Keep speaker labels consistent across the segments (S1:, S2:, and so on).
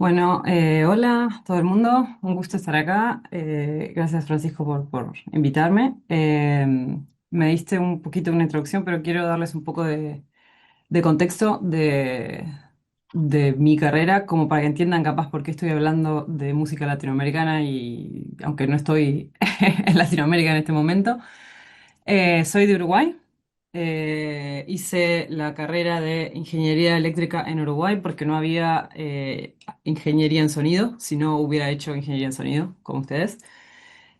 S1: Bueno, hola a todo el mundo, un gusto estar acá. Gracias Francisco por invitarme. Me diste un poquito una introducción, pero quiero darles un poco de contexto de mi carrera, como para que entiendan capaz por qué estoy hablando de música latinoamericana y aunque no estoy en Latinoamérica en este momento. Soy de Uruguay. Hice la carrera de ingeniería eléctrica en Uruguay porque no había ingeniería en sonido, si no hubiera hecho ingeniería en sonido, como ustedes.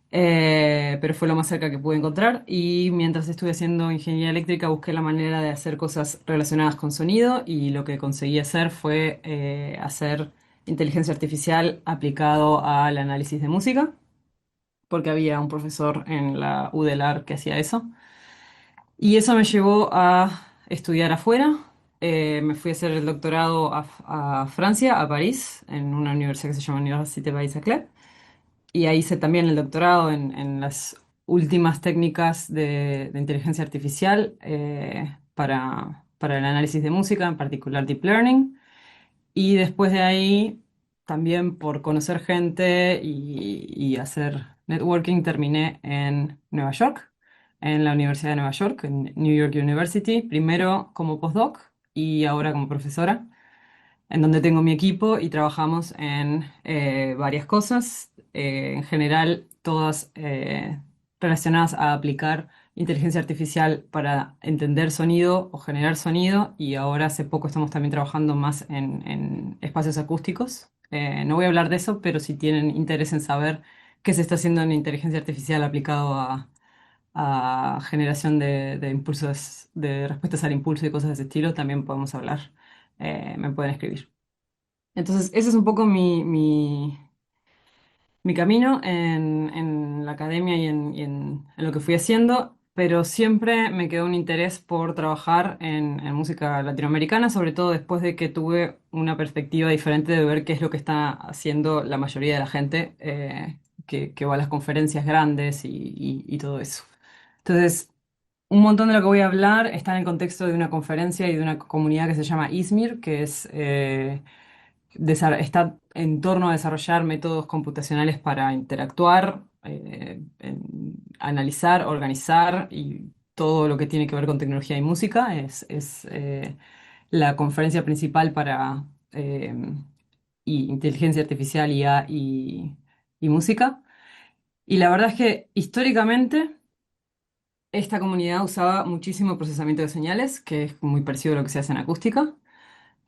S1: Pero fue lo más cerca que pude encontrar y mientras estuve haciendo ingeniería eléctrica busqué la manera de hacer cosas relacionadas con sonido y lo que conseguí hacer fue hacer inteligencia artificial aplicado al análisis de música, porque había un profesor en la UDELAR que hacía eso. Y eso me llevó a estudiar afuera. Me fui a hacer el doctorado a Francia, a París, en una universidad que se llama Université Paris-Saclay. Y ahí hice también el doctorado en las últimas técnicas de inteligencia artificial para el análisis de música, en particular Deep Learning. Y después de ahí, también por conocer gente y hacer networking, terminé en Nueva York, en la Universidad de Nueva York, en New York University, primero como postdoc y ahora como profesora, en donde tengo mi equipo y trabajamos en varias cosas, en general todas relacionadas a aplicar inteligencia artificial para entender sonido o generar sonido y ahora hace poco estamos también trabajando más en espacios acústicos. No voy a hablar de eso, pero si tienen interés en saber qué se está haciendo en inteligencia artificial aplicado a generación de impulsos, de respuestas al impulso y cosas de ese estilo, también podemos hablar. Me pueden escribir. Entonces, ese es un poco mi camino en la academia y en lo que fui haciendo, pero siempre me quedó un interés por trabajar en música latinoamericana, sobre todo después de que tuve una perspectiva diferente de ver qué es lo que está haciendo la mayoría de la gente que va a las conferencias grandes y todo eso. Entonces, un montón de lo que voy a hablar está en el contexto de una conferencia y de una comunidad que se llama ISMIR, que es está en torno a desarrollar métodos computacionales para interactuar, analizar, organizar y todo lo que tiene que ver con tecnología y música. Es la conferencia principal para inteligencia artificial, IA y música. Y la verdad es que históricamente esta comunidad usaba muchísimo procesamiento de señales, que es muy parecido a lo que se hace en acústica.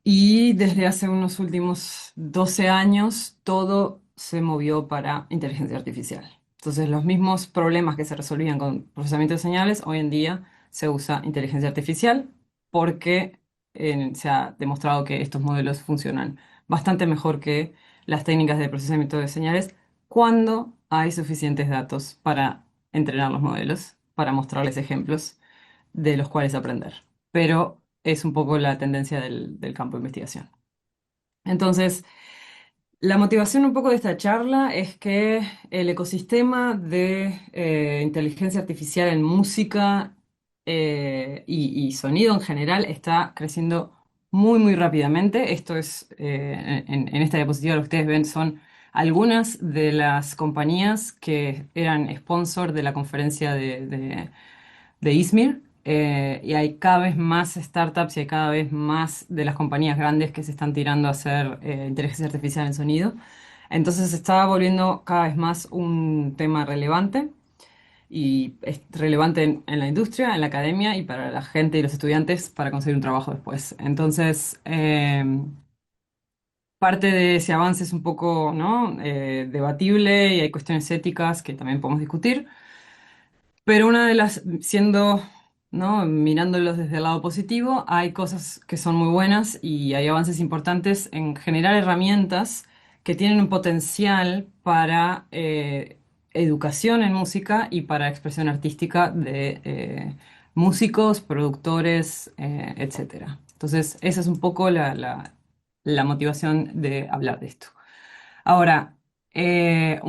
S1: Y desde hace unos últimos 12 años todo se movió para inteligencia artificial. Entonces los mismos problemas que se resolvían con procesamiento de señales, hoy en día se usa inteligencia artificial porque se ha demostrado que estos modelos funcionan bastante mejor que las técnicas de procesamiento de señales cuando hay suficientes datos para entrenar los modelos, para mostrarles ejemplos de los cuales aprender. Pero es un poco la tendencia del campo de investigación. Entonces, la motivación un poco de esta charla es que el ecosistema de inteligencia artificial en música y sonido en general está creciendo muy, muy rápidamente. Esto es, en esta diapositiva lo que ustedes ven son algunas de las compañías que eran sponsor de la conferencia de Izmir. Y hay cada vez más startups y hay cada vez más de las compañías grandes que se están tirando a hacer inteligencia artificial en sonido. Entonces se está volviendo cada vez más un tema relevante y es relevante en la industria, en la academia y para la gente y los estudiantes para conseguir un trabajo después. Entonces, parte de ese avance es un poco, ¿no? Debatible y hay cuestiones éticas que también podemos discutir. Pero una de las, siendo, ¿no? Mirándolos desde el lado positivo, hay cosas que son muy buenas y hay avances importantes en generar herramientas que tienen un potencial para educación en música y para expresión artística de músicos, productores, etcétera. Entonces, esa es un poco la motivación de hablar de esto. Ahora, quiero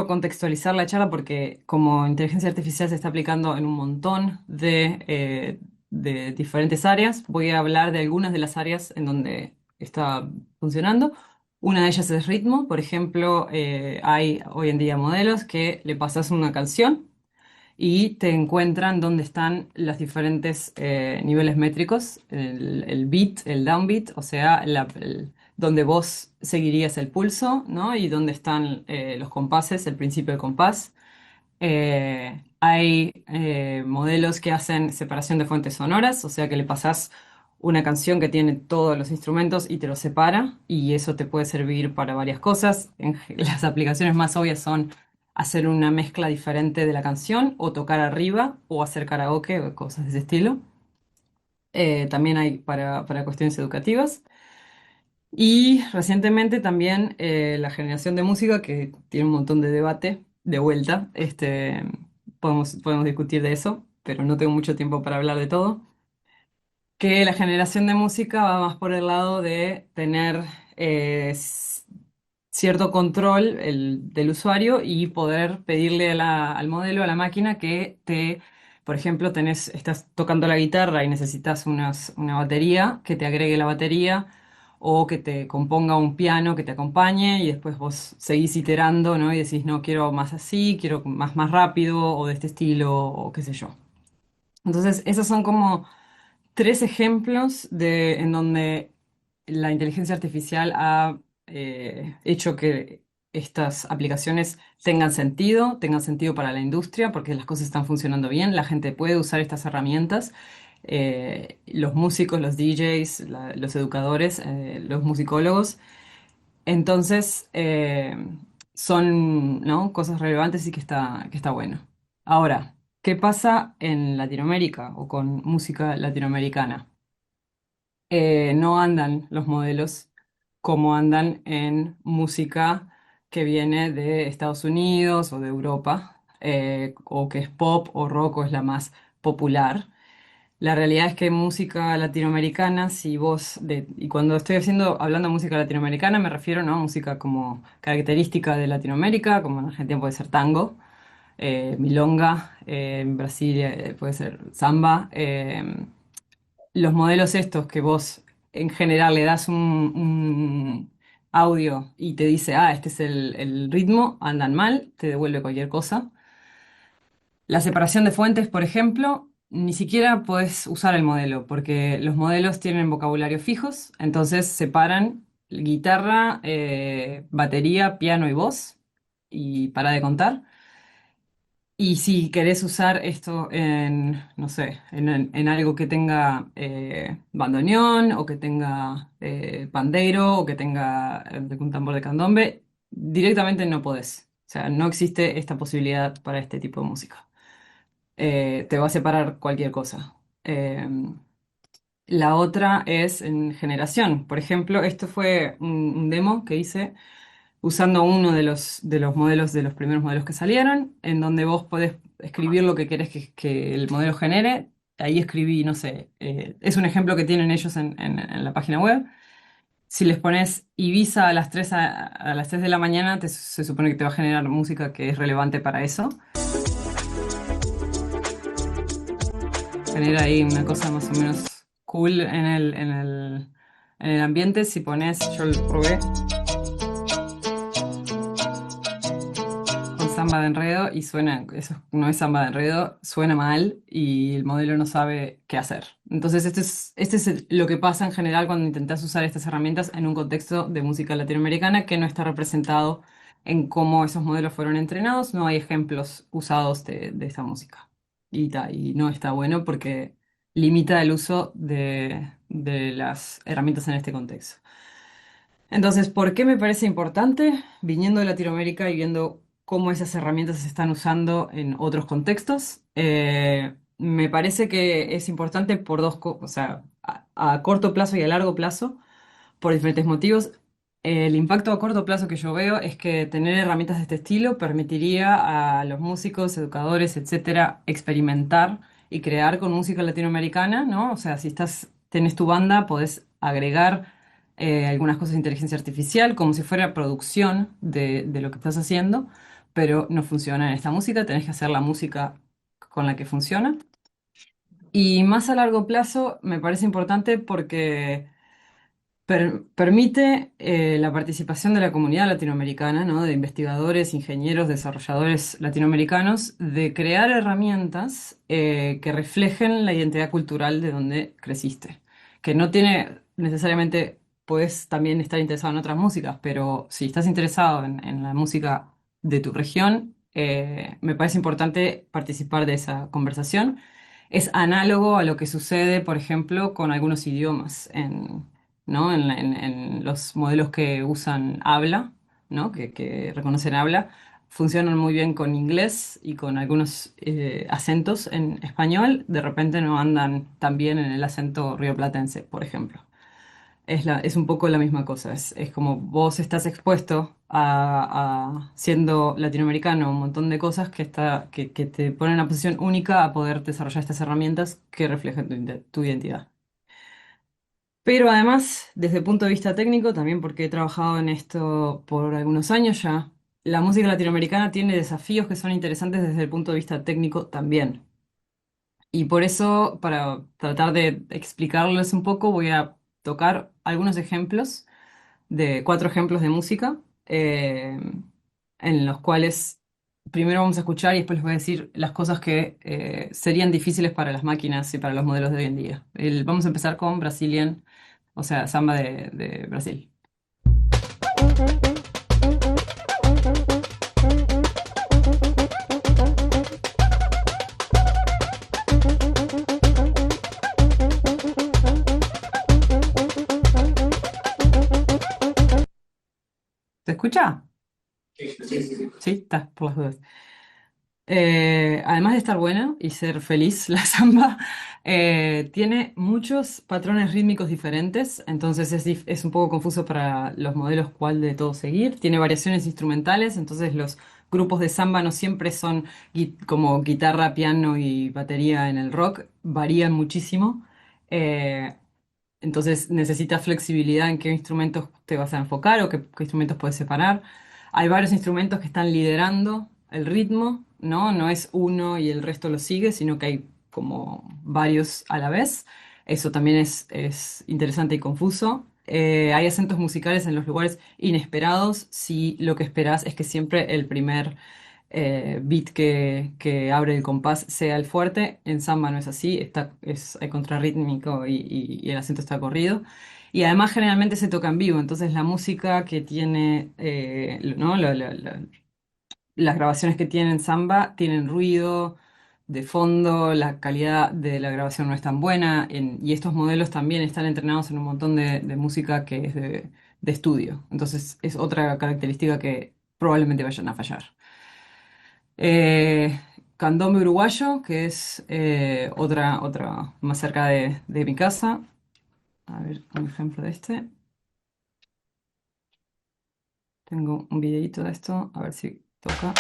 S1: contextualizar la charla porque como inteligencia artificial se está aplicando en un montón de diferentes áreas, voy a hablar de algunas de las áreas en donde está funcionando. Una de ellas es ritmo. Por ejemplo, hay hoy en día modelos que le pasas una canción y te encuentran dónde están los diferentes niveles métricos, el beat, el downbeat, o sea, donde vos seguirías el pulso, ¿no? Y dónde están los compases, el principio del compás. Hay modelos que hacen separación de fuentes sonoras, o sea que le pasás una canción que tiene todos los instrumentos y te los separa, y eso te puede servir para varias cosas. Las aplicaciones más obvias son hacer una mezcla diferente de la canción, o tocar arriba, o hacer karaoke, o cosas de ese estilo. También hay para cuestiones educativas. Y recientemente también la generación de música, que tiene un montón de debate de vuelta. Podemos discutir de eso, pero no tengo mucho tiempo para hablar de todo. Que la generación de música va más por el lado de tener cierto control del usuario y poder pedirle al modelo, a la máquina, por ejemplo, estás tocando la guitarra y necesitas una batería, que te agregue la batería, o que te componga un piano que te acompañe, y después vos seguís iterando, ¿no? Y decís, no, quiero más así, quiero más rápido, o de este estilo, o qué sé yo. Entonces, esos son como tres ejemplos en donde la inteligencia artificial ha hecho que estas aplicaciones tengan sentido para la industria, porque las cosas están funcionando bien, la gente puede usar estas herramientas, los músicos, los DJs, los educadores, los musicólogos. Entonces, son, ¿no?, cosas relevantes y que está bueno. Ahora, ¿qué pasa en Latinoamérica o con música latinoamericana? No andan los modelos como andan en música que viene de Estados Unidos o de Europa, o que es pop o rock o es la más popular. La realidad es que música latinoamericana, y cuando estoy hablando de música latinoamericana, me refiero, ¿no?, a música como característica de Latinoamérica, como en Argentina puede ser tango, milonga, en Brasil puede ser samba. Los modelos estos que vos en general le das un audio y te dice, este es el ritmo, andan mal, te devuelve cualquier cosa. La separación de fuentes, por ejemplo, ni siquiera podés usar el modelo, porque los modelos tienen vocabularios fijos, entonces separan guitarra, batería, piano y voz, y para de contar. Y si querés usar esto en, no sé, en algo que tenga bandoneón, o que tenga pandeiro, o que tenga un tambor de candombe, directamente no podés. O sea, no existe esta posibilidad para este tipo de música. Te va a separar cualquier cosa. La otra es en generación. Por ejemplo, esto fue un demo que hice usando uno de los modelos, de los primeros modelos que salieron, en donde vos podés escribir lo que querés que el modelo genere. Ahí escribí, no sé, es un ejemplo que tienen ellos en la página web. Si les pones Ibiza a las 3 de la mañana, se supone que te va a generar música que es relevante para eso. Genera ahí una cosa más o menos cool en el ambiente. Si pones, yo lo probé con samba de enredo y suena, eso no es samba de enredo, suena mal y el modelo no sabe qué hacer. Entonces, este es lo que pasa en general cuando intentas usar estas herramientas en un contexto de música latinoamericana que no está representado en cómo esos modelos fueron entrenados. No hay ejemplos usados de esta música. Y no está bueno porque limita el uso de las herramientas en este contexto. Entonces, ¿por qué me parece importante? Viniendo de Latinoamérica y viendo cómo esas herramientas se están usando en otros contextos, me parece que es importante por dos cosas, o sea, a corto plazo y a largo plazo, por diferentes motivos. El impacto a corto plazo que yo veo es que tener herramientas de este estilo permitiría a los músicos, educadores, etcétera, experimentar y crear con música latinoamericana, ¿no? O sea, si tenés tu banda, podés agregar algunas cosas de inteligencia artificial, como si fuera producción de lo que estás haciendo, pero no funciona en esta música, tenés que hacer la música con la que funciona. Y más a largo plazo me parece importante porque Permite la participación de la comunidad latinoamericana, ¿no? De investigadores, ingenieros, desarrolladores latinoamericanos, de crear herramientas que reflejen la identidad cultural de donde creciste. Que no tiene necesariamente, puedes también estar interesado en otras músicas, pero si estás interesado en la música de tu región, me parece importante participar de esa conversación. Es análogo a lo que sucede, por ejemplo, con algunos idiomas ¿no? En los modelos que usan habla, ¿no? Que reconocen habla, funcionan muy bien con inglés y con algunos acentos en español, de repente no andan tan bien en el acento rioplatense, por ejemplo. Es un poco la misma cosa, es como vos estás expuesto siendo latinoamericano, un montón de cosas que te ponen en una posición única a poder desarrollar estas herramientas que reflejan tu identidad. Pero además, desde el punto de vista técnico, también porque he trabajado en esto por algunos años ya, la música latinoamericana tiene desafíos que son interesantes desde el punto de vista técnico también. Y por eso, para tratar de explicarles un poco, voy a tocar algunos ejemplos de cuatro ejemplos de música, en los cuales primero vamos a escuchar y después les voy a decir las cosas que serían difíciles para las máquinas y para los modelos de hoy en día. Vamos a empezar con Brazilian, o sea, samba de Brasil. ¿Se escucha? Sí, está, por las dudas. Además de estar buena y ser feliz, la samba tiene muchos patrones rítmicos diferentes, entonces es un poco confuso para los modelos cuál de todo seguir. Tiene variaciones instrumentales, entonces los grupos de samba no siempre son como guitarra, piano y batería en el rock, varían muchísimo. Eh, entonces necesitas flexibilidad en qué instrumentos te vas a enfocar o qué instrumentos puedes separar. Hay varios instrumentos que están liderando el ritmo, ¿no? No es uno y el resto lo sigue, sino que hay como varios a la vez. Eso también es interesante y confuso. Hay acentos musicales en los lugares inesperados si lo que esperas es que siempre el primer beat que abre el compás sea el fuerte. En samba no es así, es contrarrítmico y el acento está corrido. Y además generalmente se toca en vivo, entonces la música que tiene, ¿no? Las grabaciones que tienen samba tienen ruido de fondo, la calidad de la grabación no es tan buena y estos modelos también están entrenados en un montón de música que es de estudio. Entonces es otra característica que probablemente vayan a fallar. Eh, Candombe uruguayo, que es otra más cerca de mi casa. A ver, un ejemplo de este. Tengo un videito de esto, a ver si toca.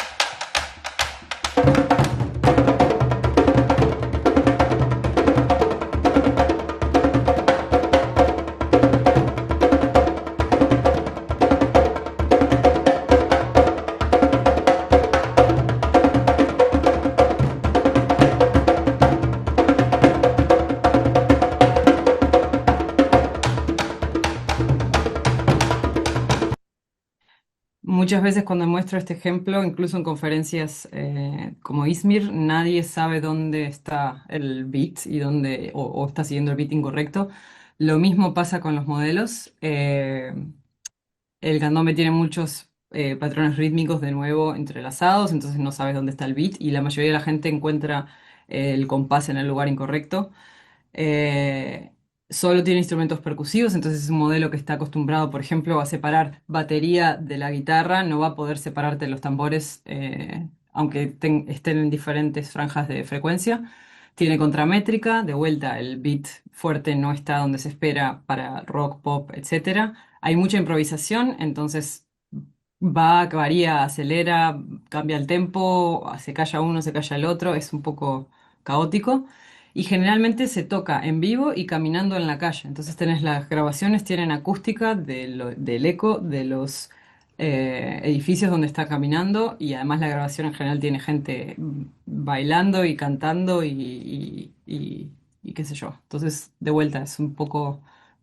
S1: Muchas veces cuando muestro este ejemplo, incluso en conferencias como ISMIR, nadie sabe dónde está el beat y o está siguiendo el beat incorrecto. Lo mismo pasa con los modelos. El candombe tiene muchos patrones rítmicos de nuevo entrelazados, entonces no sabes dónde está el beat y la mayoría de la gente encuentra el compás en el lugar incorrecto. Eh, Solo tiene instrumentos percusivos, entonces es un modelo que está acostumbrado, por ejemplo, a separar batería de la guitarra, no va a poder separarte los tambores, aunque estén en diferentes franjas de frecuencia. Tiene contramétrica, de vuelta, el beat fuerte no está donde se espera para rock, pop, etcétera. Hay mucha improvisación, entonces varía, acelera, cambia el tempo, se calla uno, se calla el otro, es un poco caótico. Y generalmente se toca en vivo y caminando en la calle. Entonces tenés las grabaciones, tienen acústica del eco de los edificios donde está caminando y además la grabación en general tiene gente bailando y cantando y qué sé yo. Entonces, de vuelta, es un poco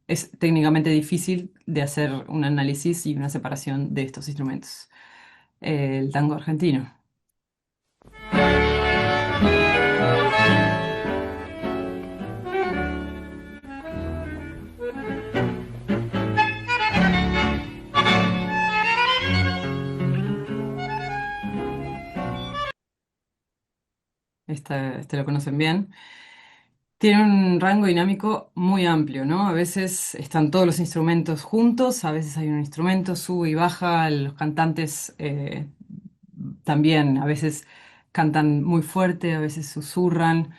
S1: es técnicamente difícil de hacer un análisis y una separación de estos instrumentos. El tango argentino. Este lo conocen bien. Tiene un rango dinámico muy amplio, ¿no? A veces están todos los instrumentos juntos, a veces hay un instrumento, sube y baja, los cantantes también, a veces cantan muy fuerte, a veces susurran.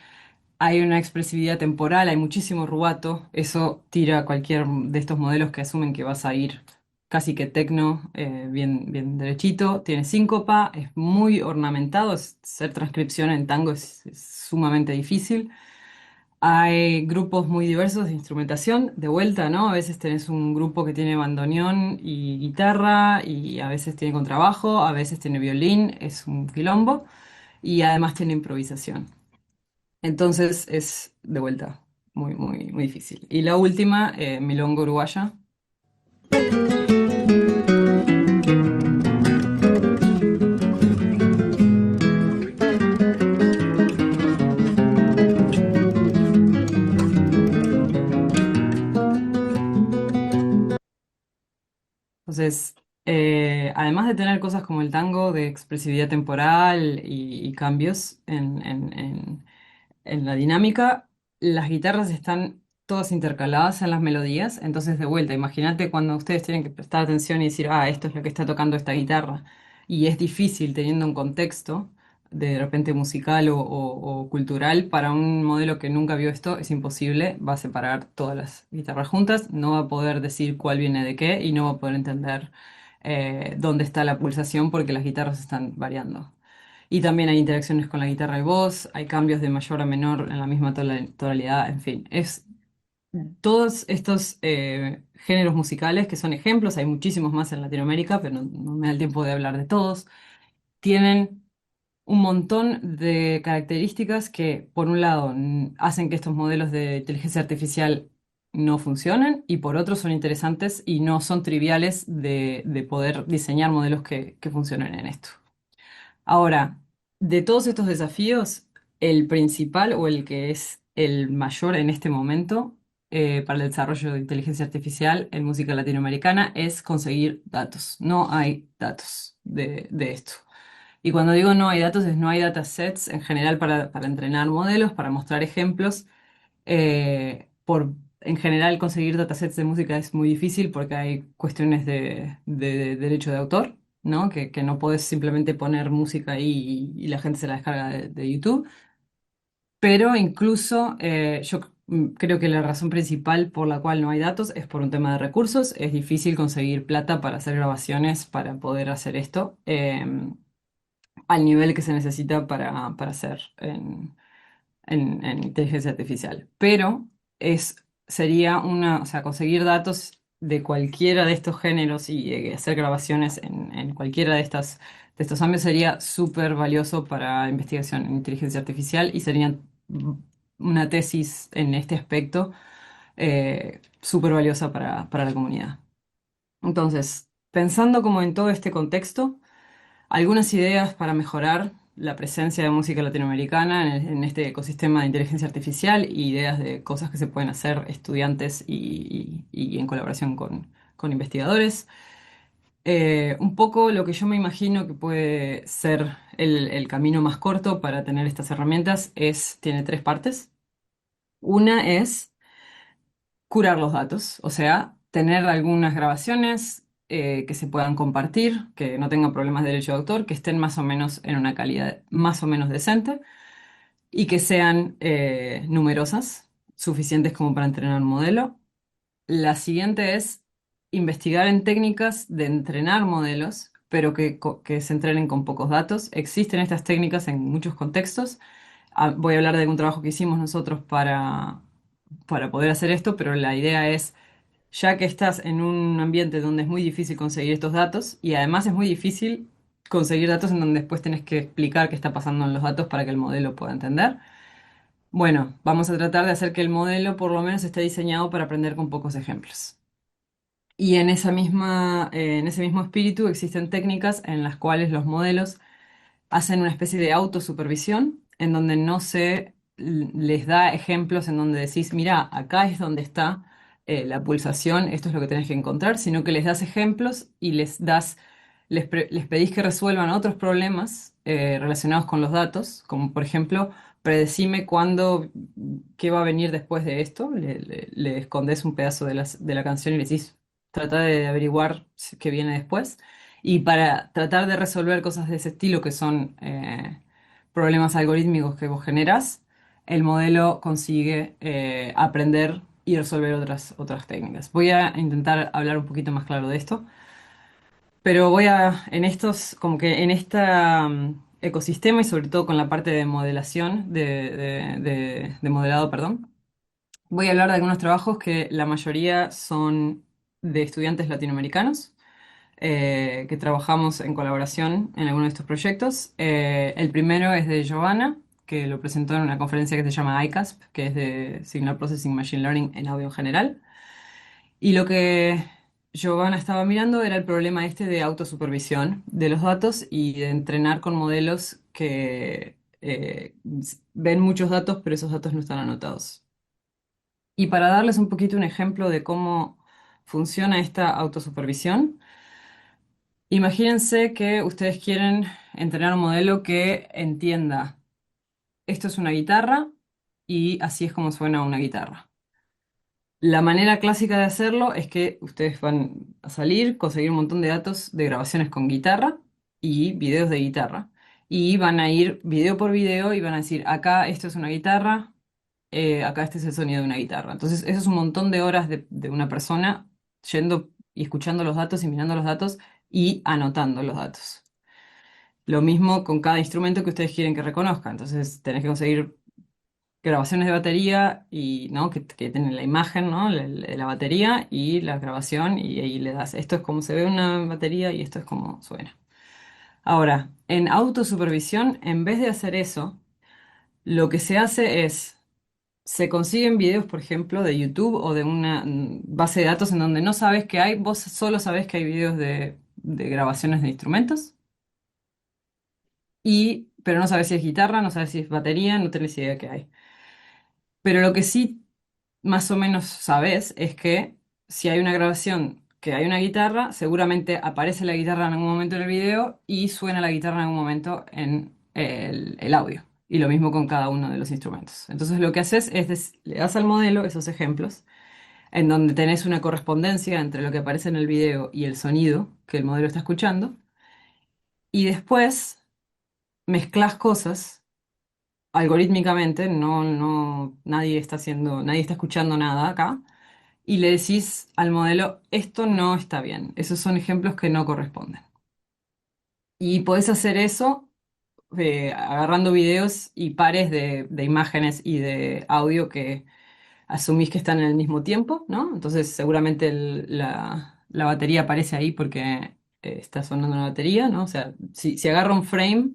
S1: Hay una expresividad temporal, hay muchísimo rubato. Eso tira a cualquier de estos modelos que asumen que vas a ir casi que tecno, bien, bien derechito. Tiene síncopa, es muy ornamentado. Hacer transcripción en tango es sumamente difícil. Hay grupos muy diversos de instrumentación, de vuelta, ¿no? A veces tenés un grupo que tiene bandoneón y guitarra, y a veces tiene contrabajo, a veces tiene violín, es un quilombo, y además tiene improvisación. Entonces es de vuelta muy, muy, muy difícil. Y la última, milonga uruguaya. Entonces, además de tener cosas como el tango de expresividad temporal y cambios en la dinámica, las guitarras están todas intercaladas en las melodías. Entonces, de vuelta, imagínate cuando ustedes tienen que prestar atención y decir, ah, esto es lo que está tocando esta guitarra. Y es difícil teniendo un contexto de repente musical o cultural para un modelo que nunca vio esto, es imposible. Va a separar todas las guitarras juntas, no va a poder decir cuál viene de qué y no va a poder entender dónde está la pulsación porque las guitarras están variando. Y también hay interacciones con la guitarra y voz, hay cambios de mayor a menor en la misma tonalidad, en fin, es todos estos géneros musicales que son ejemplos, hay muchísimos más en Latinoamérica, pero no me da el tiempo de hablar de todos, tienen un montón de características que, por un lado, hacen que estos modelos de inteligencia artificial no funcionen y por otro son interesantes y no son triviales de poder diseñar modelos que funcionen en esto. Ahora, de todos estos desafíos, el principal o el que es el mayor en este momento para el desarrollo de inteligencia artificial en música latinoamericana es conseguir datos. No hay datos de esto. Y cuando digo no hay datos, es no hay datasets en general para entrenar modelos, para mostrar ejemplos. En general, conseguir datasets de música es muy difícil porque hay cuestiones de derecho de autor, ¿no? Que no podés simplemente poner música ahí y la gente se la descarga de YouTube. Pero incluso creo que la razón principal por la cual no hay datos es por un tema de recursos. Es difícil conseguir plata para hacer grabaciones para poder hacer esto al nivel que se necesita para hacer en inteligencia artificial. Pero sería o sea, conseguir datos de cualquiera de estos géneros y hacer grabaciones en cualquiera de estos ámbitos sería súper valioso para investigación en inteligencia artificial y sería una tesis en este aspecto súper valiosa para la comunidad. Entonces, pensando como en todo este contexto, algunas ideas para mejorar la presencia de música latinoamericana en este ecosistema de inteligencia artificial y ideas de cosas que se pueden hacer estudiantes y en colaboración con investigadores. Un poco lo que yo me imagino que puede ser el camino más corto para tener estas herramientas tiene tres partes. Una es curar los datos, o sea, tener algunas grabaciones que se puedan compartir, que no tengan problemas de derecho de autor, que estén más o menos en una calidad más o menos decente y que sean numerosas, suficientes como para entrenar un modelo. La siguiente es investigar en técnicas de entrenar modelos, pero que se entrenen con pocos datos. Existen estas técnicas en muchos contextos. Voy a hablar de algún trabajo que hicimos nosotros para poder hacer esto, pero la idea es, ya que estás en un ambiente donde es muy difícil conseguir estos datos, y además es muy difícil conseguir datos en donde después tenés que explicar qué está pasando en los datos para que el modelo pueda entender. Bueno, vamos a tratar de hacer que el modelo por lo menos esté diseñado para aprender con pocos ejemplos. Y en ese mismo espíritu existen técnicas en las cuales los modelos hacen una especie de autosupervisión en donde no se les da ejemplos en donde decís, mira, acá es donde está la pulsación, esto es lo que tenés que encontrar, sino que les das ejemplos y les pedís que resuelvan otros problemas relacionados con los datos, como por ejemplo, predecime qué va a venir después de esto, le escondes un pedazo de la canción y le decís, trata de averiguar qué viene después. Y para tratar de resolver cosas de ese estilo, que son problemas algorítmicos que vos generás, el modelo consigue aprender y resolver otras técnicas. Voy a intentar hablar un poquito más claro de esto, pero como que en este ecosistema y sobre todo con la parte de modelación, de modelado, perdón, voy a hablar de algunos trabajos que la mayoría son de estudiantes latinoamericanos que trabajamos en colaboración en alguno de estos proyectos. El primero es de Giovanna, que lo presentó en una conferencia que se llama ICASP, que es de Signal Processing Machine Learning en audio en general. Y lo que Giovanna estaba mirando era el problema este de autosupervisión de los datos y de entrenar con modelos que ven muchos datos, pero esos datos no están anotados. Y para darles un poquito un ejemplo de cómo funciona esta autosupervisión, imagínense que ustedes quieren entrenar un modelo que entienda, esto es una guitarra y así es como suena una guitarra. La manera clásica de hacerlo es que ustedes van a salir, conseguir un montón de datos de grabaciones con guitarra y videos de guitarra. Y van a ir video por video y van a decir, acá esto es una guitarra, acá este es el sonido de una guitarra. Entonces, eso es un montón de horas de una persona yendo y escuchando los datos y mirando los datos y anotando los datos. Lo mismo con cada instrumento que ustedes quieren que reconozca. Entonces tenés que conseguir grabaciones de batería y ¿no? que tienen la imagen, ¿no? La batería y la grabación y ahí le das, esto es como se ve una batería y esto es como suena. Ahora, en autosupervisión, en vez de hacer eso, lo que se hace es, se consiguen videos, por ejemplo, de YouTube o de una base de datos en donde no sabes que hay, vos solo sabés que hay videos de grabaciones de instrumentos. Pero no sabes si es guitarra, no sabes si es batería, no tenés idea qué hay. Pero lo que sí más o menos sabes es que si hay una grabación que hay una guitarra, seguramente aparece la guitarra en algún momento en el video y suena la guitarra en algún momento en el audio. Y lo mismo con cada uno de los instrumentos. Entonces lo que haces es le das al modelo esos ejemplos en donde tenés una correspondencia entre lo que aparece en el video y el sonido que el modelo está escuchando. Y después mezclas cosas algorítmicamente, nadie está escuchando nada acá, y le decís al modelo, esto no está bien, esos son ejemplos que no corresponden. Y podés hacer eso agarrando videos y pares de imágenes y de audio que asumís que están en el mismo tiempo, ¿no? Entonces seguramente la batería aparece ahí porque está sonando la batería, ¿no? O sea, si agarra un frame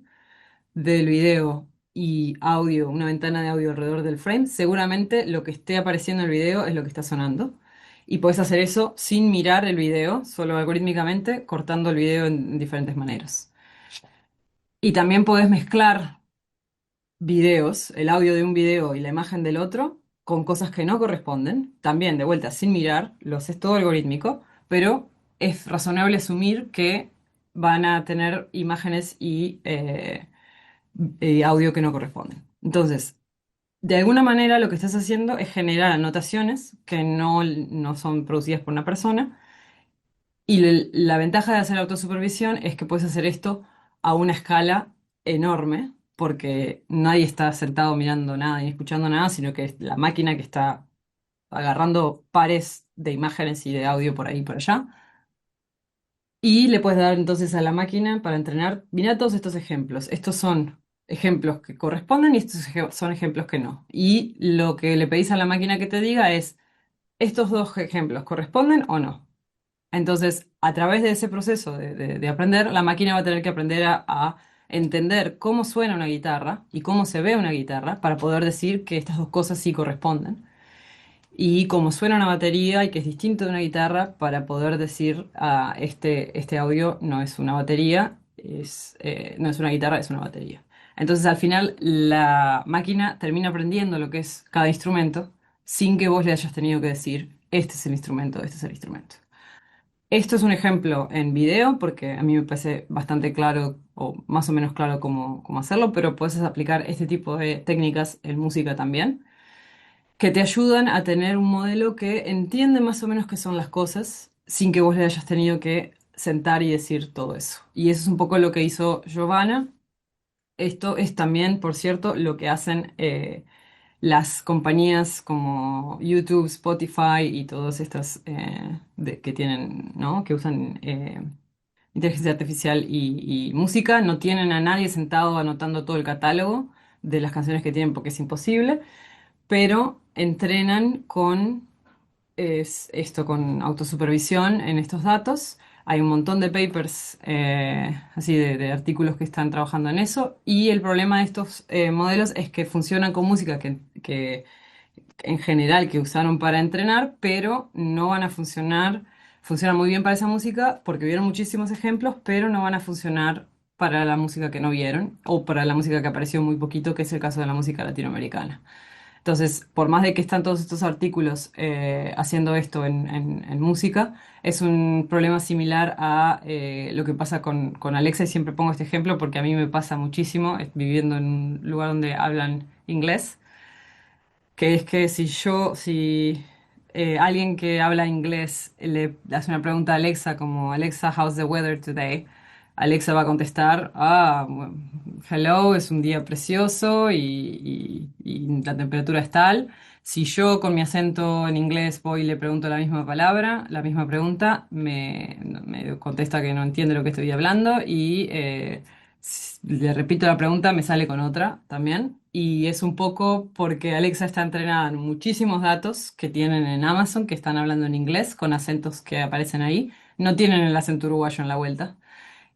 S1: del video y audio, una ventana de audio alrededor del frame, seguramente lo que esté apareciendo en el video es lo que está sonando. Y puedes hacer eso sin mirar el video, solo algorítmicamente, cortando el video en diferentes maneras. Y también podés mezclar videos, el audio de un video y la imagen del otro, con cosas que no corresponden. También, de vuelta, sin mirar, lo haces todo algorítmico, pero es razonable asumir que van a tener imágenes y audio que no corresponden. Entonces, de alguna manera lo que estás haciendo es generar anotaciones que no son producidas por una persona. Y la ventaja de hacer autosupervisión es que puedes hacer esto a una escala enorme, porque nadie está sentado mirando nada ni escuchando nada, sino que es la máquina que está agarrando pares de imágenes y de audio por ahí y por allá. Y le puedes dar entonces a la máquina para entrenar, mira todos estos ejemplos. Estos son ejemplos que corresponden y estos son ejemplos que no. Y lo que le pedís a la máquina que te diga es, ¿estos dos ejemplos corresponden o no? Entonces, a través de ese proceso de aprender, la máquina va a tener que aprender a entender cómo suena una guitarra y cómo se ve una guitarra para poder decir que estas dos cosas sí corresponden. Y cómo suena una batería y que es distinto de una guitarra para poder decir, este audio no es una batería, no es una guitarra, es una batería. Entonces al final la máquina termina aprendiendo lo que es cada instrumento sin que vos le hayas tenido que decir, este es el instrumento, este es el instrumento. Esto es un ejemplo en video porque a mí me parece bastante claro o más o menos claro cómo hacerlo, pero puedes aplicar este tipo de técnicas en música también, que te ayudan a tener un modelo que entiende más o menos qué son las cosas sin que vos le hayas tenido que sentar y decir todo eso. Y eso es un poco lo que hizo Giovanna. Esto es también, por cierto, lo que hacen las compañías como YouTube, Spotify y todas estas que tienen, ¿no? Que usan inteligencia artificial y música. No tienen a nadie sentado anotando todo el catálogo de las canciones que tienen porque es imposible, pero entrenan con con autosupervisión en estos datos. Hay un montón de papers, así de artículos que están trabajando en eso. Y el problema de estos modelos es que funcionan con música que en general que usaron para entrenar, pero no van a funcionar. Funcionan muy bien para esa música porque vieron muchísimos ejemplos, pero no van a funcionar para la música que no vieron o para la música que apareció muy poquito, que es el caso de la música latinoamericana. Entonces, por más de que están todos estos artículos haciendo esto en música, es un problema similar a lo que pasa con Alexa, y siempre pongo este ejemplo porque a mí me pasa muchísimo viviendo en un lugar donde hablan inglés, que es que si alguien que habla inglés le hace una pregunta a Alexa como Alexa, how's the weather today? Alexa va a contestar, bueno, hello, es un día precioso y la temperatura es tal. Si yo con mi acento en inglés voy y le pregunto la misma palabra, la misma pregunta, me contesta que no entiende lo que estoy hablando y le repito la pregunta, me sale con otra también. Y es un poco porque Alexa está entrenada en muchísimos datos que tienen en Amazon, que están hablando en inglés, con acentos que aparecen ahí. No tienen el acento uruguayo en la vuelta.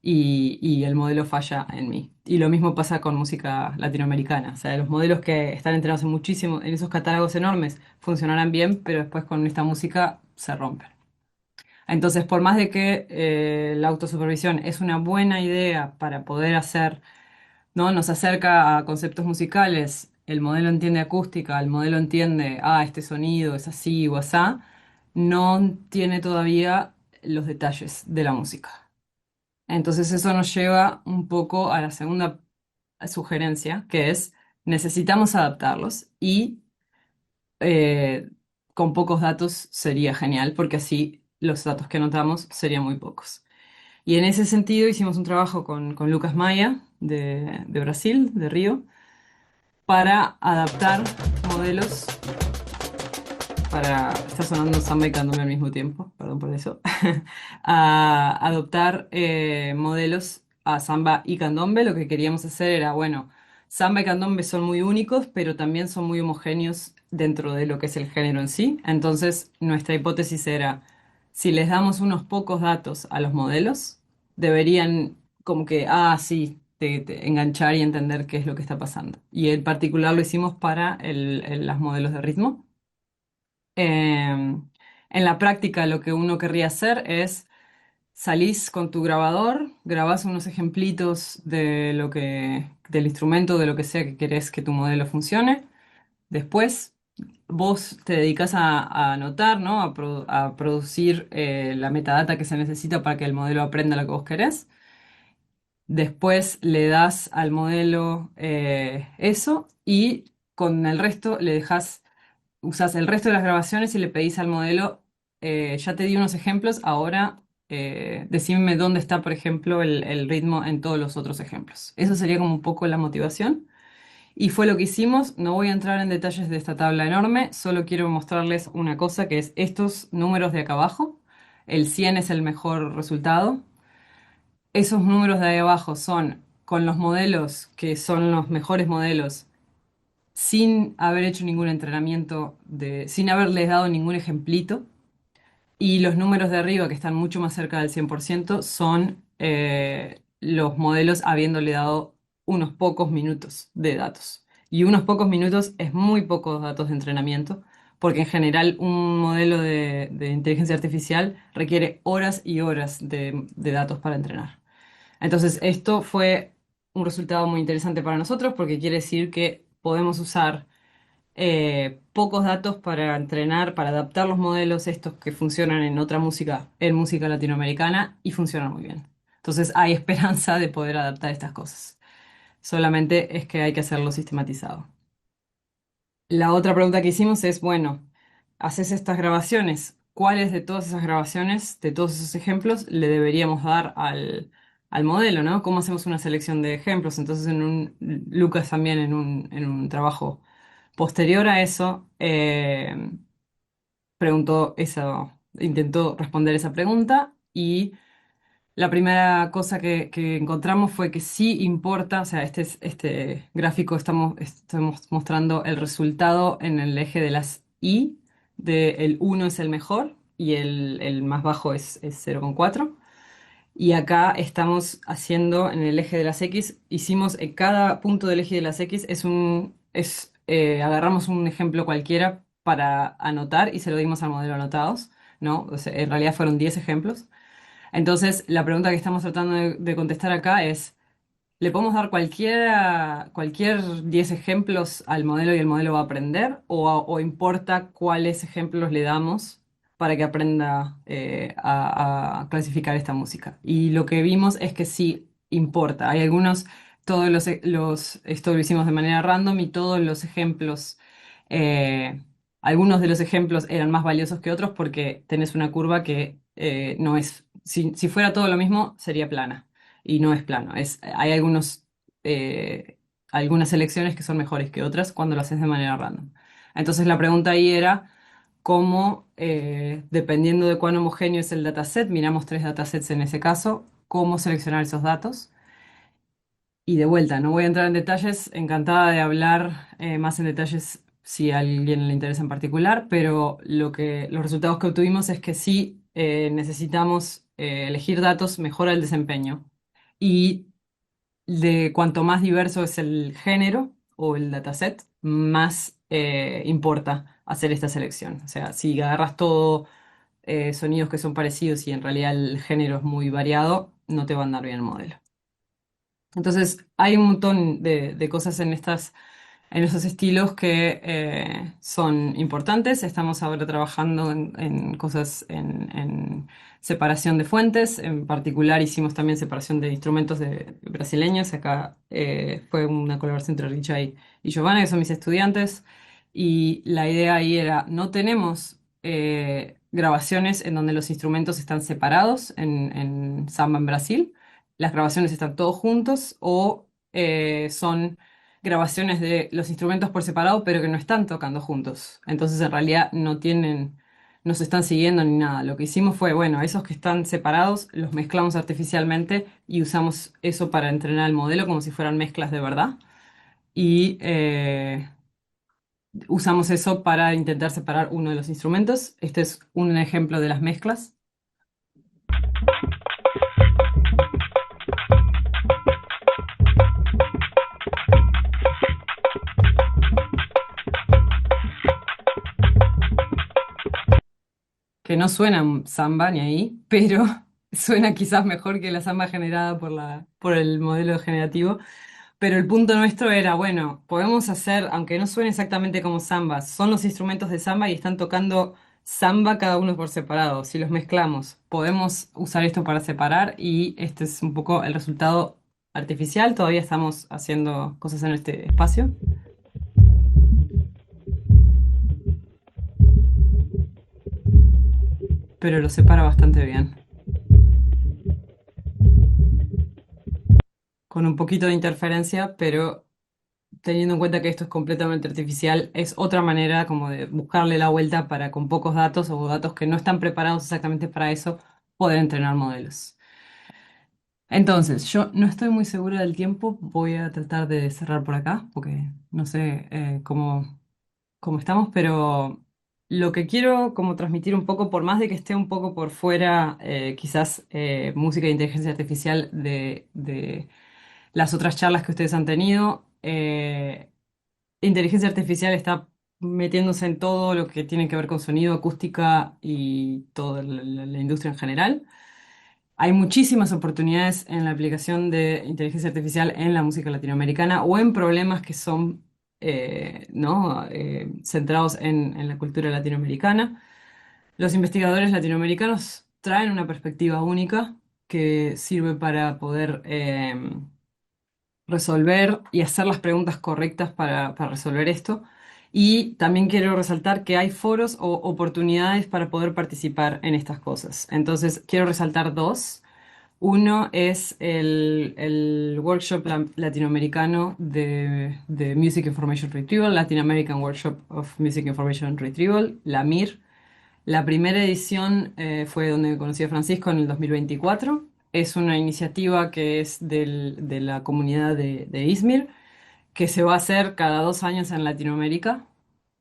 S1: Y el modelo falla en mí. Y lo mismo pasa con música latinoamericana. O sea, los modelos que están entrenados en muchísimo, en esos catálogos enormes, funcionarán bien, pero después con esta música se rompen. Entonces, por más de que la autosupervisión es una buena idea para poder hacer, ¿no? Nos acerca a conceptos musicales, el modelo entiende acústica, el modelo entiende, este sonido es así o asá, no tiene todavía los detalles de la música. Entonces eso nos lleva un poco a la segunda sugerencia, que es necesitamos adaptarlos y eh, con pocos datos sería genial, porque así los datos que anotamos serían muy pocos. Y en ese sentido hicimos un trabajo con Lucas Maia de Brasil, de Río, para adaptar modelos para estar sonando samba y candombe al mismo tiempo, perdón por eso, a adoptar modelos a samba y candombe. Lo que queríamos hacer era, bueno, samba y candombe son muy únicos, pero también son muy homogéneos dentro de lo que es el género en sí. Entonces, nuestra hipótesis era, si les damos unos pocos datos a los modelos, deberían como que, sí, enganchar y entender qué es lo que está pasando. Y en particular lo hicimos para los modelos de ritmo. En la práctica, lo que uno querría hacer es salís con tu grabador, grabás unos ejemplitos del instrumento, de lo que sea que querés que tu modelo funcione. Después, vos te dedicas a anotar, ¿no? A producir la metadata que se necesita para que el modelo aprenda lo que vos querés. Después le das al modelo eso y con el resto le dejas usas el resto de las grabaciones y le pedís al modelo, ya te di unos ejemplos, ahora decime dónde está, por ejemplo, el ritmo en todos los otros ejemplos. Eso sería como un poco la motivación. Y fue lo que hicimos. No voy a entrar en detalles de esta tabla enorme, solo quiero mostrarles una cosa que es estos números de acá abajo. El 100 es el mejor resultado. Esos números de ahí abajo son con los modelos que son los mejores modelos sin haber hecho ningún entrenamiento, sin haberles dado ningún ejemplito. Y los números de arriba, que están mucho más cerca del 100% son los modelos habiéndole dado unos pocos minutos de datos. Y unos pocos minutos es muy pocos datos de entrenamiento, porque en general un modelo de inteligencia artificial requiere horas y horas de datos para entrenar. Entonces, esto fue un resultado muy interesante para nosotros porque quiere decir que podemos usar pocos datos para entrenar, para adaptar los modelos estos que funcionan en otra música, en música latinoamericana, y funcionan muy bien. Entonces hay esperanza de poder adaptar estas cosas. Solamente es que hay que hacerlo sistematizado. La otra pregunta que hicimos es, bueno, haces estas grabaciones, ¿cuáles de todas esas grabaciones, de todos esos ejemplos, le deberíamos dar al modelo, ¿no? ¿Cómo hacemos una selección de ejemplos? Entonces, Lucas también en un trabajo posterior a eso, preguntó eso, intentó responder esa pregunta y la primera cosa que encontramos fue que sí importa, o sea, este gráfico estamos mostrando el resultado en el eje de las Y, el uno es el mejor y el más bajo es 0,4. Y acá estamos haciendo en el eje de las X, hicimos en cada punto del eje de las X agarramos un ejemplo cualquiera para anotar y se lo dimos al modelo anotados, ¿no? O sea, en realidad fueron 10 ejemplos. Entonces, la pregunta que estamos tratando de contestar acá es, ¿le podemos dar cualquier 10 ejemplos al modelo y el modelo va a aprender? ¿O importa cuáles ejemplos le damos para que aprenda a clasificar esta música? Y lo que vimos es que sí importa. Hay algunos, esto lo hicimos de manera random y todos los ejemplos, eh, algunos de los ejemplos eran más valiosos que otros porque tenés una curva que no es, si fuera todo lo mismo, sería plana y no es plano. Hay algunas selecciones que son mejores que otras cuando lo haces de manera random. Entonces la pregunta ahí era cómo, dependiendo de cuán homogéneo es el dataset, miramos tres datasets en ese caso, cómo seleccionar esos datos. Y de vuelta, no voy a entrar en detalles, encantada de hablar más en detalles si a alguien le interesa en particular, pero los resultados que obtuvimos es que sí necesitamos elegir datos, mejora el desempeño. Y de cuanto más diverso es el género o el dataset, más importa hacer esta selección. O sea, si agarras todo sonidos que son parecidos y en realidad el género es muy variado, no te va a andar bien el modelo. Entonces, hay un montón de cosas en esos estilos que son importantes. Estamos ahora trabajando en cosas en separación de fuentes. En particular, hicimos también separación de instrumentos brasileños. Acá fue una colaboración entre Richa y Giovanna, que son mis estudiantes. Y la idea ahí era, no tenemos grabaciones en donde los instrumentos están separados en samba en Brasil. Las grabaciones están todos juntos o son grabaciones de los instrumentos por separado, pero que no están tocando juntos. Entonces, en realidad, no se están siguiendo ni nada. Lo que hicimos fue, bueno, esos que están separados los mezclamos artificialmente y usamos eso para entrenar el modelo como si fueran mezclas de verdad. Y usamos eso para intentar separar uno de los instrumentos. Este es un ejemplo de las mezclas. Que no suena samba ni ahí, pero suena quizás mejor que la samba generada por el modelo generativo. Pero el punto nuestro era, bueno, podemos hacer, aunque no suene exactamente como samba, son los instrumentos de samba y están tocando samba cada uno por separado. Si los mezclamos, podemos usar esto para separar y este es un poco el resultado artificial. Todavía estamos haciendo cosas en este espacio, pero lo separa bastante bien. Con un poquito de interferencia, pero teniendo en cuenta que esto es completamente artificial, es otra manera como de buscarle la vuelta para con pocos datos o datos que no están preparados exactamente para eso, poder entrenar modelos. Entonces, yo no estoy muy segura del tiempo, voy a tratar de cerrar por acá, porque no sé cómo estamos, pero lo que quiero como transmitir un poco, por más de que esté un poco por fuera, quizás música de inteligencia artificial de las otras charlas que ustedes han tenido, inteligencia artificial está metiéndose en todo lo que tiene que ver con sonido, acústica y toda la industria en general. Hay muchísimas oportunidades en la aplicación de inteligencia artificial en la música latinoamericana o en problemas que son ¿no? Centrados en la cultura latinoamericana. Los investigadores latinoamericanos traen una perspectiva única que sirve para poder resolver y hacer las preguntas correctas para resolver esto. Y también quiero resaltar que hay foros o oportunidades para poder participar en estas cosas. Entonces, quiero resaltar dos. Uno es el workshop latinoamericano de Music Information Retrieval, Latin American Workshop of Music Information Retrieval, la MIR. La primera edición fue donde conocí a Francisco en el 2024. Es una iniciativa que es de la comunidad de Izmir, que se va a hacer cada 2 años en Latinoamérica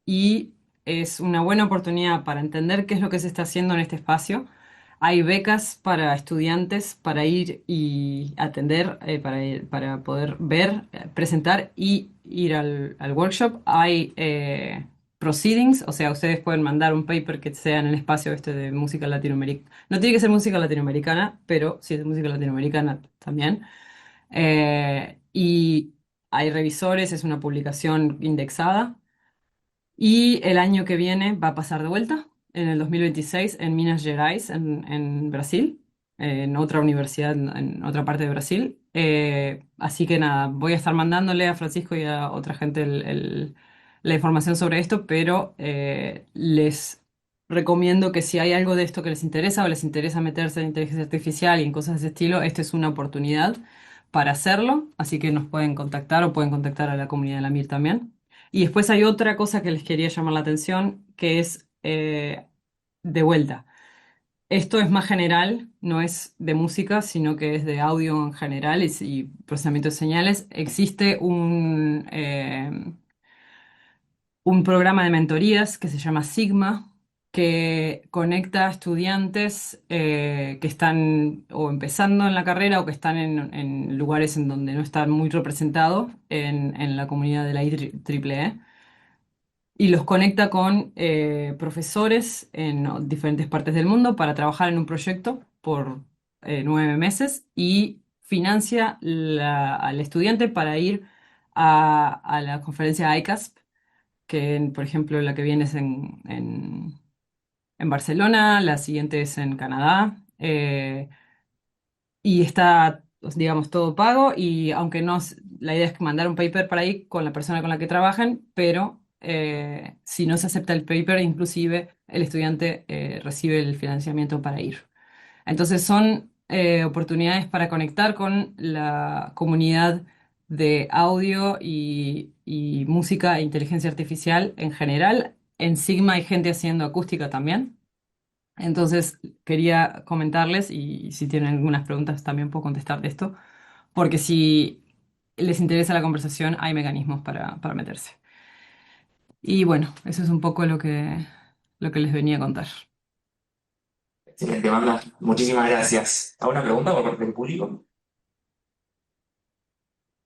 S1: y es una buena oportunidad para entender qué es lo que se está haciendo en este espacio. Hay becas para estudiantes para ir y atender, para poder ver, presentar y ir al workshop. Hay proceedings, o sea, ustedes pueden mandar un paper que sea en el espacio este de música latinoamericana. No tiene que ser música latinoamericana, pero si es de música latinoamericana también. Y hay revisores, es una publicación indexada. Y el año que viene va a pasar de vuelta, en el 2026, en Minas Gerais, en Brasil, en otra universidad, en otra parte de Brasil. Así que nada, voy a estar mandándole a Francisco y a otra gente la información sobre esto, pero les recomiendo que si hay algo de esto que les interesa o les interesa meterse en inteligencia artificial y en cosas de ese estilo, esta es una oportunidad para hacerlo, así que nos pueden contactar o pueden contactar a la comunidad de la MIR también. Y después hay otra cosa que les quería llamar la atención, que es de vuelta. Esto es más general, no es de música, sino que es de audio en general y procesamiento de señales. Existe un programa de mentorías que se llama Sigma, que conecta a estudiantes que están o empezando en la carrera o que están en lugares en donde no están muy representados en la comunidad de la IEEE y los conecta con profesores en diferentes partes del mundo para trabajar en un proyecto por 9 meses y financia al estudiante para ir a la conferencia ICASP, que por ejemplo la que viene es en Barcelona, la siguiente es en Canadá. Y está, pues, digamos, todo pago y aunque no, la idea es mandar un paper para ahí con la persona con la que trabajan, pero si no se acepta el paper, inclusive el estudiante recibe el financiamiento para ir. Entonces son oportunidades para conectar con la comunidad de audio y música e inteligencia artificial en general. En Sigma hay gente haciendo acústica también. Entonces, quería comentarles y si tienen algunas preguntas también puedo contestar de esto, porque si les interesa la conversación hay mecanismos para meterse. Y bueno, eso es un poco lo que les venía a contar.
S2: Excelente, Amanda. Muchísimas gracias. ¿Alguna pregunta por parte del público?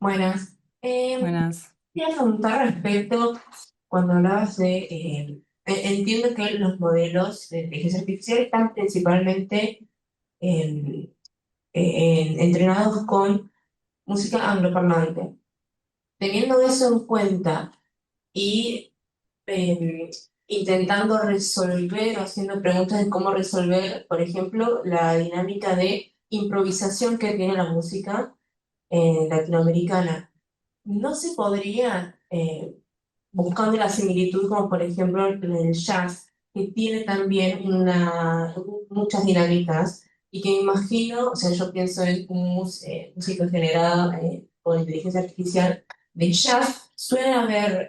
S3: Buenas.
S1: Buenas.
S3: Quería preguntar respecto, cuando hablabas de, entiendo que los modelos de inteligencia artificial están principalmente eh, entrenados con música angloparlante. Teniendo eso en cuenta y eh, intentando resolver o haciendo preguntas de cómo resolver, por ejemplo, la dinámica de improvisación que tiene la música latinoamericana. ¿No se podría, buscando la similitud, como por ejemplo en el jazz, que tiene también muchas dinámicas y que me imagino, o sea, yo pienso en música generada por inteligencia artificial de jazz, suele haber,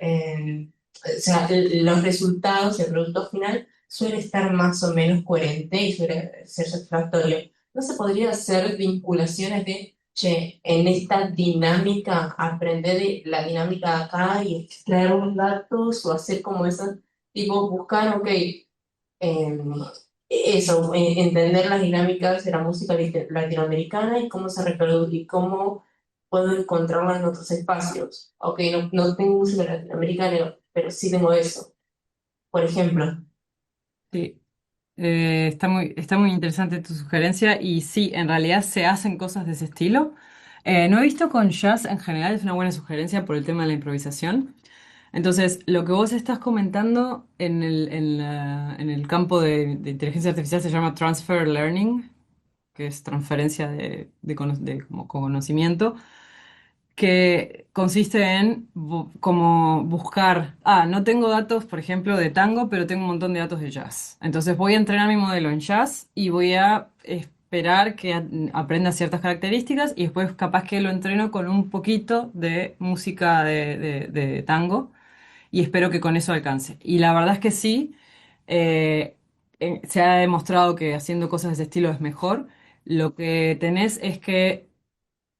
S3: o sea, los resultados, el producto final suele estar más o menos coherente y suele ser satisfactorio. ¿No se podría hacer vinculaciones de che, en esta dinámica, aprender de la dinámica de acá y extraer unos datos o hacer como esas tipo buscar, ok, eso, entender las dinámicas de la música latinoamericana y cómo se reproduce y cómo puedo encontrarla en otros espacios. Ok, no tengo música latinoamericana, pero sí tengo eso, por ejemplo.
S1: Sí. Está muy interesante tu sugerencia y sí, en realidad se hacen cosas de ese estilo. No he visto con jazz en general, es una buena sugerencia por el tema de la improvisación. Entonces, lo que vos estás comentando en el campo de inteligencia artificial se llama transfer learning, que es transferencia de como conocimiento, que consiste en como buscar, no tengo datos, por ejemplo, de tango, pero tengo un montón de datos de jazz. Entonces voy a entrenar mi modelo en jazz y voy a esperar que aprenda ciertas características y después capaz que lo entreno con un poquito de música de tango y espero que con eso alcance. Y la verdad es que sí, eh, se ha demostrado que haciendo cosas de ese estilo es mejor. Lo que tenés es que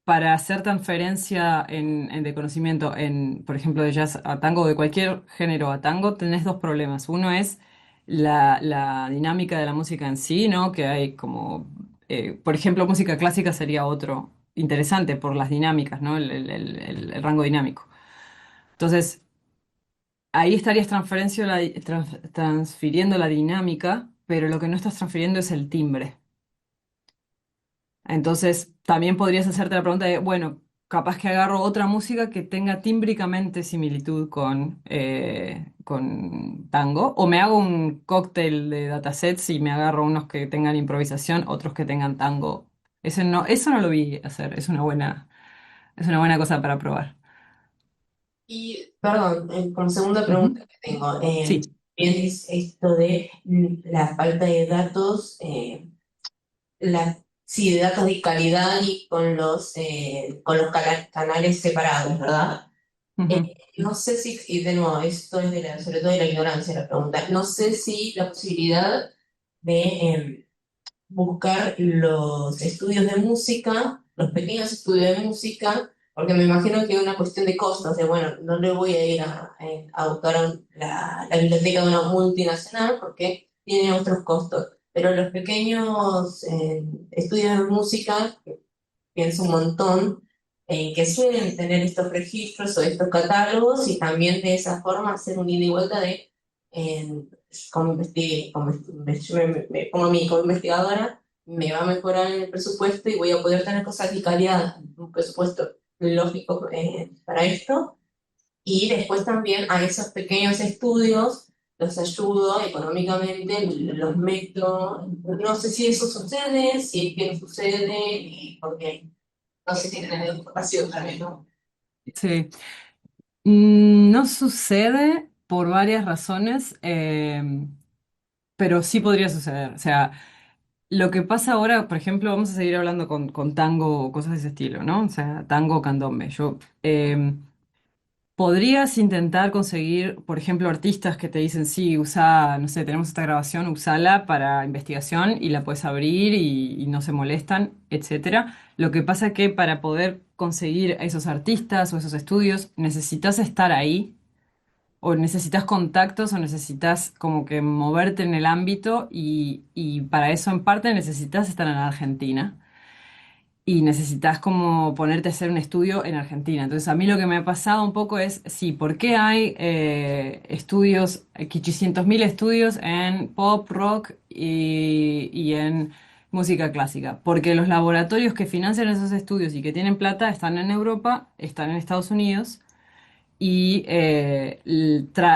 S1: para hacer transferencia de conocimiento por ejemplo, de jazz a tango o de cualquier género a tango, tenés dos problemas. Uno es la dinámica de la música en sí, ¿no? Que hay como, por ejemplo, música clásica sería otro interesante por las dinámicas, ¿no? El rango dinámico. Entonces, ahí estarías transfiriendo la dinámica, pero lo que no estás transfiriendo es el timbre. Entonces, también podrías hacerte la pregunta de, bueno, capaz que agarro otra música que tenga tímbricamente similitud con tango, o me hago un cóctel de datasets y me agarro unos que tengan improvisación, otros que tengan tango. Eso no lo vi hacer, es una buena cosa para probar.
S3: Y, perdón, con segunda
S1: Ujú.
S3: pregunta que tengo,
S1: Sí,
S3: bien es esto de la falta de datos, sí, de datos de calidad y con los canales separados, ¿verdad?
S1: ujú.
S3: No sé si, y de nuevo, esto es sobre todo de la ignorancia la pregunta, no sé si la posibilidad de buscar los estudios de música, los pequeños estudios de música, porque me imagino que es una cuestión de costos, de bueno, no le voy a ir a buscar la biblioteca de una multinacional porque tiene otros costos, pero los pequeños estudios de música, que pienso un montón, que suelen tener estos registros o estos catálogos y también de esa forma hacer un ida y vuelta de, como, me pongo a mí como investigadora, me va a mejorar en el presupuesto y voy a poder tener cosas de calidad, un presupuesto lógico para esto. Y después también a esos pequeños estudios los ayudo económicamente, los meto. No sé si eso sucede, si es que no sucede, y porque no sé si tenés información también, ¿no?
S1: Sí. No sucede por varias razones, pero sí podría suceder. O sea, lo que pasa ahora, por ejemplo, vamos a seguir hablando con tango o cosas de ese estilo, ¿no? O sea, tango o candombe. Podrías intentar conseguir, por ejemplo, artistas que te dicen, sí, usa, no sé, tenemos esta grabación, usala para investigación y la puedes abrir y no se molestan, etcétera. Lo que pasa que para poder conseguir a esos artistas o esos estudios, necesitas estar ahí o necesitas contactos o necesitas como que moverte en el ámbito y para eso en parte necesitas estar en Argentina y necesitas como ponerte a hacer un estudio en Argentina. Entonces a mí lo que me ha pasado un poco es, sí, ¿por qué hay estudios, 800.000 estudios en pop, rock y en música clásica? Porque los laboratorios que financian esos estudios y que tienen plata están en Europa, están en Estados Unidos y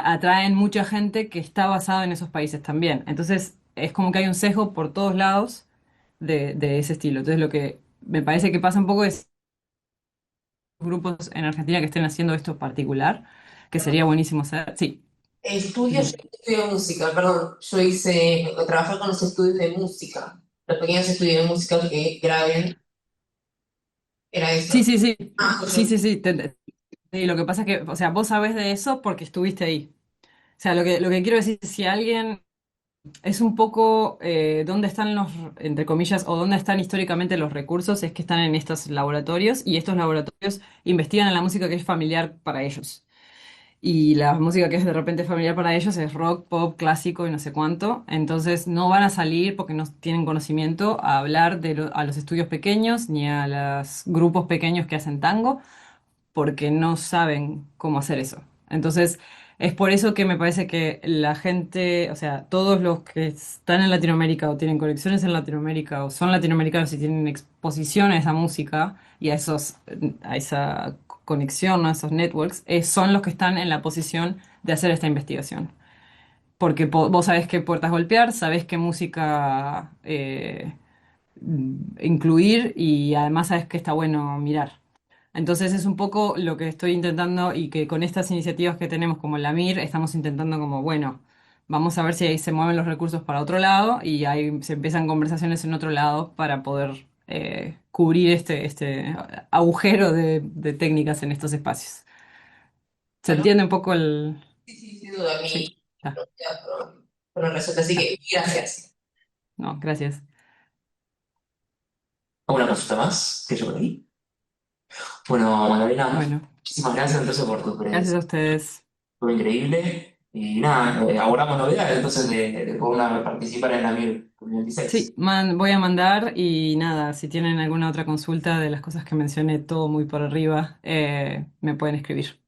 S1: atraen mucha gente que está basada en esos países también. Entonces, es como que hay un sesgo por todos lados de ese estilo. Entonces, lo que me parece que pasa un poco es grupos en Argentina que estén haciendo esto particular, que sería buenísimo hacer. Sí,
S3: Estudios,
S1: dime.
S3: yo estudio música, perdón, yo hice, trabajar con los estudios de música, los pequeños estudios de música que graben, era
S1: Sí,
S3: eso.
S1: sí, sí.
S3: Ah,
S1: Sí,
S3: ok.
S1: sí, sí. Sí, lo que pasa es que, o sea, vos sabés de eso porque estuviste ahí. O sea, lo que quiero decir es si alguien es un poco dónde están los, entre comillas, o dónde están históricamente los recursos, es que están en estos laboratorios y estos laboratorios investigan en la música que es familiar para ellos. y la música que es de repente familiar para ellos es rock, pop, clásico y no sé cuánto. Entonces no van a salir porque no tienen conocimiento a hablar a los estudios pequeños ni a los grupos pequeños que hacen tango porque no saben cómo hacer eso. Entonces, es por eso que me parece que la gente, o sea, todos los que están en Latinoamérica o tienen conexiones en Latinoamérica o son latinoamericanos y tienen exposición a esa música y a esa conexión, a esos networks, son los que están en la posición de hacer esta investigación. Porque vos sabés qué puertas golpear, sabés qué música incluir y además sabés que está bueno mirar. Entonces es un poco lo que estoy intentando y que con estas iniciativas que tenemos como la MIR estamos intentando como, bueno, vamos a ver si ahí se mueven los recursos para otro lado y ahí se empiezan conversaciones en otro lado para poder cubrir este agujero de técnicas en estos espacios. ¿Se
S3: Bueno,
S1: entiende un poco el...?
S3: sí, sí, sin duda,
S1: Sí, ya,
S3: por el resumen, así
S1: ya.
S3: que gracias.
S1: No, gracias.
S2: ¿Alguna consulta más que yo por ahí? Bueno, Magdalena,
S1: Bueno,
S2: muchísimas gracias entonces por tu
S1: gracias a
S2: presencia.
S1: ustedes.
S2: Fue increíble. Y nada, abordamos novedades entonces de poder participar en la 1026.
S1: Sí, voy a mandar y nada, si tienen alguna otra consulta de las cosas que mencioné todo muy por arriba, me pueden escribir.